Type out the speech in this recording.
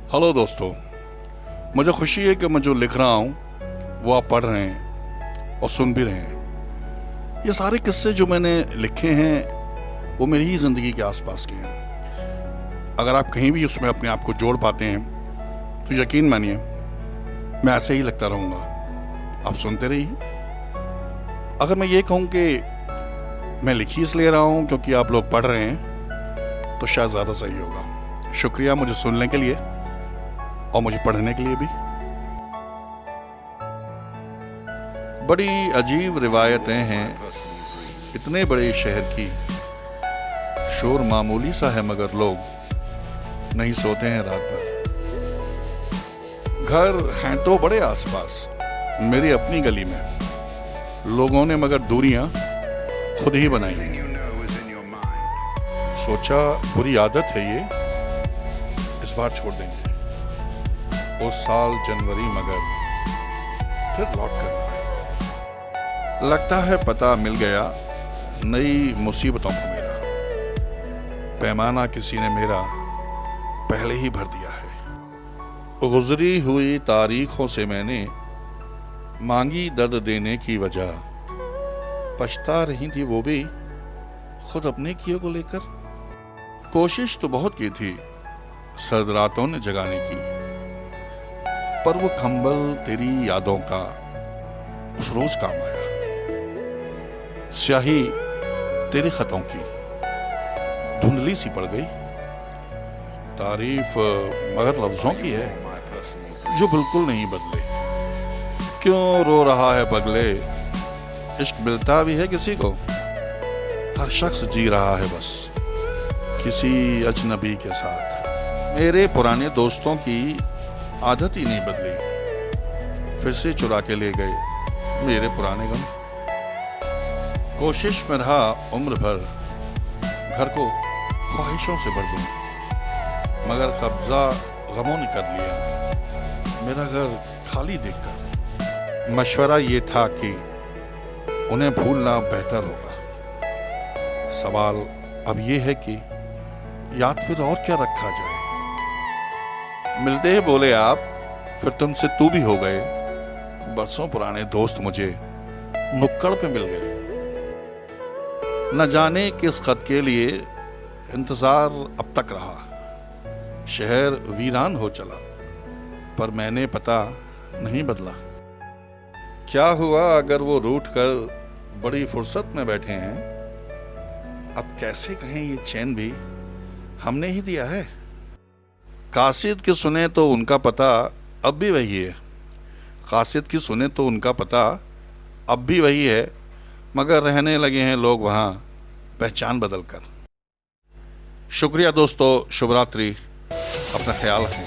Hello दोस्तों, मुझे खुशी है कि मैं जो लिख रहा हूँ वो आप पढ़ रहे हैं और सुन भी रहे हैं। ये सारे किस्से जो मैंने लिखे हैं वो मेरी ही ज़िंदगी के आसपास के हैं। अगर आप कहीं भी उसमें अपने आप को जोड़ पाते हैं तो यकीन मानिए मैं ऐसे ही लिखता रहूँगा, आप सुनते रहिए। अगर मैं ये कहूँ कि मैं लिख ही इसलिए रहा हूँ क्योंकि आप लोग पढ़ रहे हैं तो शायद ज़्यादा सही होगा। शुक्रिया मुझे सुनने के लिए और मुझे पढ़ने के लिए भी। बड़ी अजीब रिवायतें हैं इतने बड़े शहर की, शोर मामूली सा है मगर लोग नहीं सोते हैं रात भर। घर हैं तो बड़े आसपास मेरी अपनी गली में, लोगों ने मगर दूरियां खुद ही बनाई हैं। सोचा बुरी आदत है ये, इस बार छोड़ देंगे। उस साल जनवरी मगर फिर लौट कर आए। लगता है पता मिल गया नई मुसीबतों को मेरा, पैमाना किसी ने मेरा पहले ही भर दिया है। गुजरी हुई तारीखों से मैंने मांगी दर्द देने की वजह, पछता रही थी वो भी खुद अपने किए को लेकर। कोशिश तो बहुत की थी सर्द रातों ने जगाने की, पर वो कंबल तेरी यादों का उस रोज काम आया। स्याही तेरे खतों की धुंधली सी पड़ गई। तारीफ मगर लफ्जों की है जो बिल्कुल नहीं बदले। क्यों रो रहा है पगले, इश्क मिलता भी है किसी को? हर शख्स जी रहा है बस किसी अजनबी के साथ। मेरे पुराने दोस्तों की आदत ही नहीं बदली, फिर से चुरा के ले गए मेरे पुराने गम। कोशिश में रहा उम्र भर घर को ख्वाहिशों से भर दूं, मगर कब्जा गमों ने कर लिया मेरा घर खाली देखकर। मशवरा ये था कि उन्हें भूलना बेहतर होगा। सवाल अब ये है कि याद फिर और क्या रखा जाए। मिलते ही बोले आप, फिर तुमसे तू भी हो गए। बरसों पुराने दोस्त मुझे नुक्कड़ पे मिल गए। न जाने किस खत के लिए इंतजार अब तक रहा। शहर वीरान हो चला पर मैंने पता नहीं बदला। क्या हुआ अगर वो रूठ कर बड़ी फुर्सत में बैठे हैं? अब कैसे कहें ये चैन भी हमने ही दिया है। कासिद की सुने तो उनका पता अब भी वही है। कासिद की सुने तो उनका पता अब भी वही है, मगर रहने लगे हैं लोग वहाँ पहचान बदल कर। शुक्रिया दोस्तों, शुभ रात्रि, अपना ख्याल रखें।